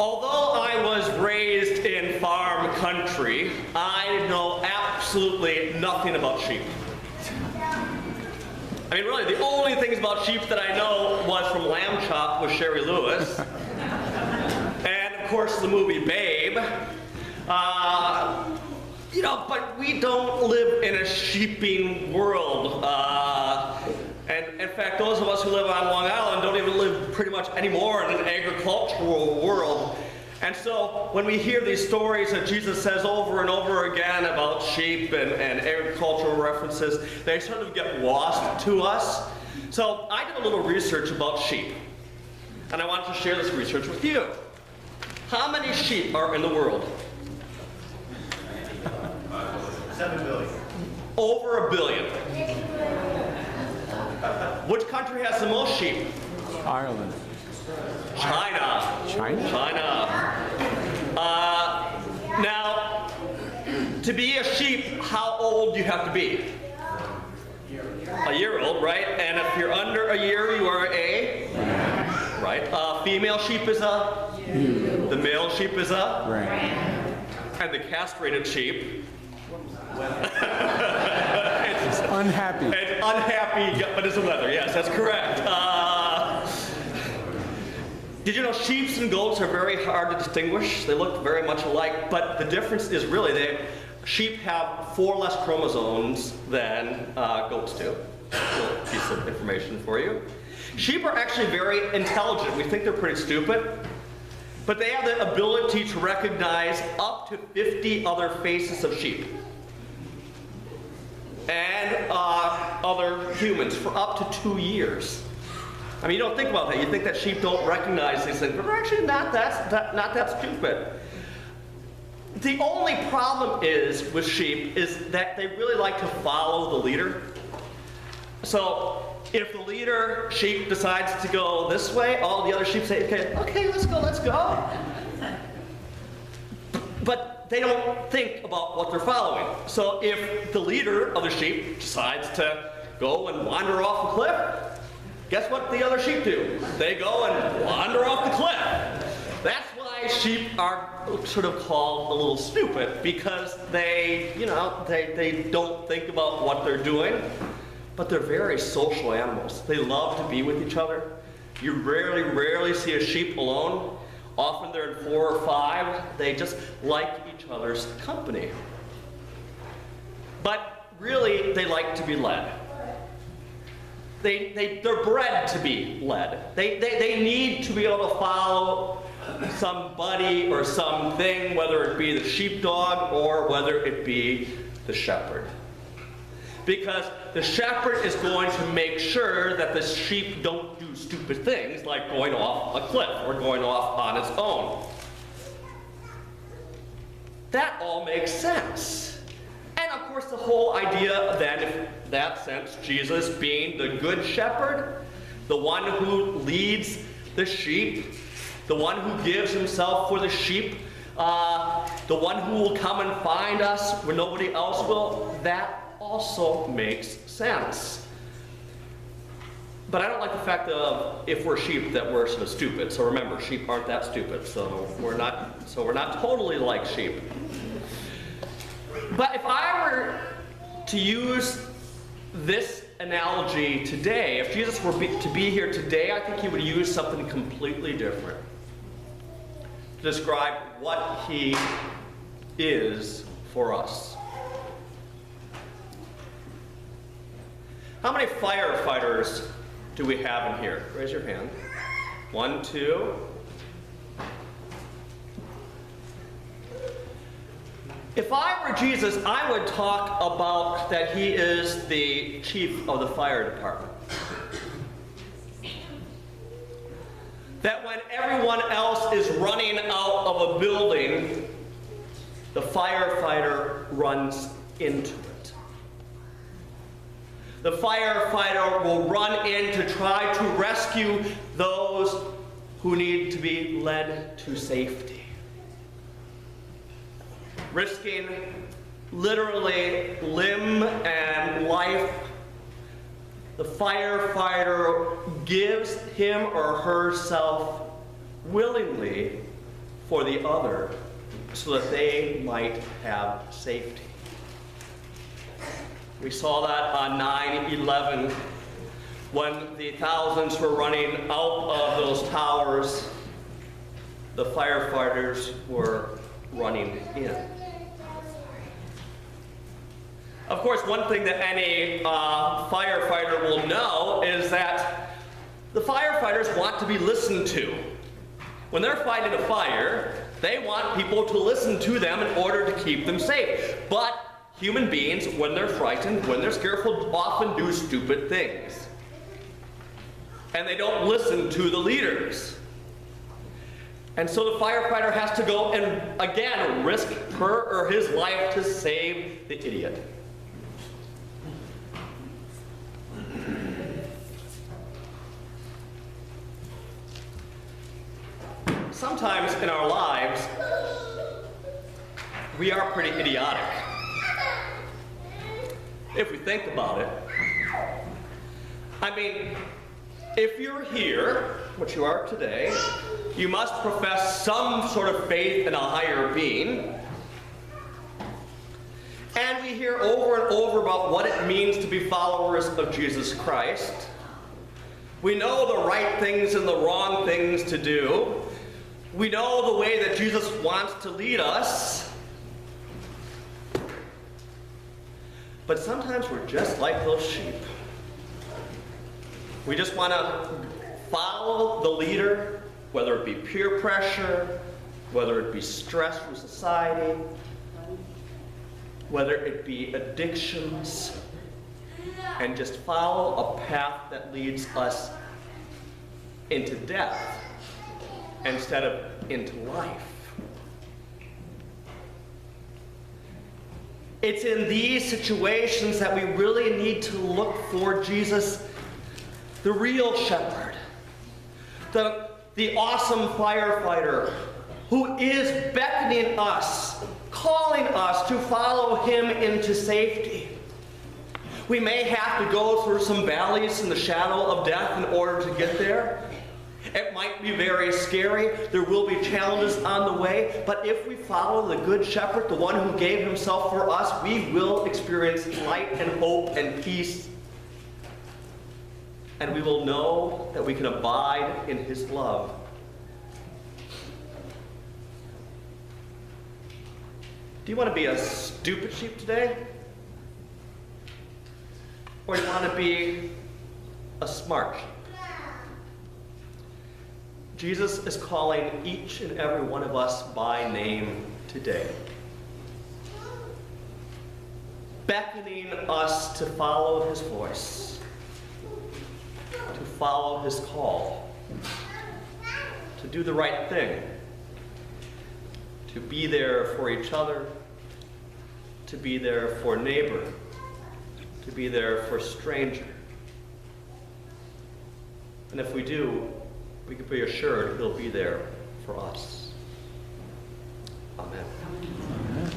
Although I was raised in farm country, I know absolutely nothing about sheep. I mean, really, the only things about sheep that I know was from Lamb Chop with Sherry Lewis, and of course the movie Babe. You know, but we don't live in a sheeping world. And in fact, those of us who live on Long Island don't even live pretty much anymore in an agricultural world. And so when we hear these stories that Jesus says over and over again about sheep and agricultural references, they sort of get lost to us. So I did a little research about sheep, and I wanted to share this research with you. How many sheep are in the world? 7 billion. Over 1 billion. Which country has the most sheep? Ireland. China. China? Now, to be a sheep, how old do you have to be? A year old, right? And if you're under a year, you are a? Right. Female sheep is a? The male sheep is a? Right. And the castrated sheep? It's unhappy. It's unhappy, but it's a leather. Yes, that's correct. Did you know sheep and goats are very hard to distinguish? They look very much alike, but the difference is really sheep have 4 less chromosomes than goats do. A little piece of information for you. Sheep are actually very intelligent. We think they're pretty stupid, but they have the ability to recognize up to 50 other faces of sheep and other humans for up to 2 years. I mean, you don't think about that. You think that sheep don't recognize these things, but they're actually not that stupid. The only problem is with sheep is that they really like to follow the leader. So if the leader sheep decides to go this way, all the other sheep say, okay, let's go. But they don't think about what they're following. So if the leader of the sheep decides to go and wander off a cliff, guess what the other sheep do? They go and wander off the cliff. That's why sheep are sort of called a little stupid, because they don't think about what they're doing, but they're very social animals. They love to be with each other. You rarely see a sheep alone. Often they're in 4 or 5. They just like each other's company. But really, they like to be led. They're bred to be led. They need to be able to follow somebody or something, whether it be the sheepdog or whether it be the shepherd. Because the shepherd is going to make sure that the sheep don't do stupid things like going off a cliff or going off on its own. That all makes sense. And of course the whole idea then, in that sense, Jesus being the good shepherd, the one who leads the sheep, the one who gives himself for the sheep, the one who will come and find us when nobody else will, that also makes sense. But I don't like the fact that if we're sheep that we're sort of stupid. So remember, sheep aren't that stupid. So we're not totally like sheep. But if I were to use this analogy today, if Jesus were to be here today, I think he would use something completely different to describe what he is for us. How many firefighters do we have in here? Raise your hand. 1, 2. If I were Jesus, I would talk about that he is the chief of the fire department. That when everyone else is running out of a building, the firefighter runs into it. The firefighter will run in to try to rescue those who need to be led to safety, risking literally limb and life. The firefighter gives him or herself willingly for the other so that they might have safety. We saw that on 9/11 when the thousands were running out of those towers. The firefighters were running in. Of course, one thing that any firefighter will know is that the firefighters want to be listened to. When they're fighting a fire, they want people to listen to them in order to keep them safe. But human beings, when they're frightened, when they're scared, often do stupid things. And they don't listen to the leaders. And so the firefighter has to go and, again, risk her or his life to save the idiot. Sometimes in our lives, we are pretty idiotic. If we think about it. I mean, if you're here, which you are today, you must profess some sort of faith in a higher being. And we hear over and over about what it means to be followers of Jesus Christ. We know the right things and the wrong things to do. We know the way that Jesus wants to lead us. But sometimes we're just like those sheep. We just want to follow the leader, whether it be peer pressure, whether it be stress from society, whether it be addictions, and just follow a path that leads us into death instead of into life. It's in these situations that we really need to look for Jesus, the real shepherd, the awesome firefighter who is beckoning us, calling us to follow him into safety. We may have to go through some valleys in the shadow of death in order to get there. It might be very scary. There will be challenges on the way. But if we follow the Good Shepherd, the one who gave himself for us, we will experience light and hope and peace. And we will know that we can abide in his love. Do you want to be a stupid sheep today? Or do you want to be a smart sheep? Jesus is calling each and every one of us by name today, beckoning us to follow his voice, to follow his call, to do the right thing, to be there for each other, to be there for neighbor, to be there for stranger. And if we do, we can be assured he'll be there for us. Amen. Amen.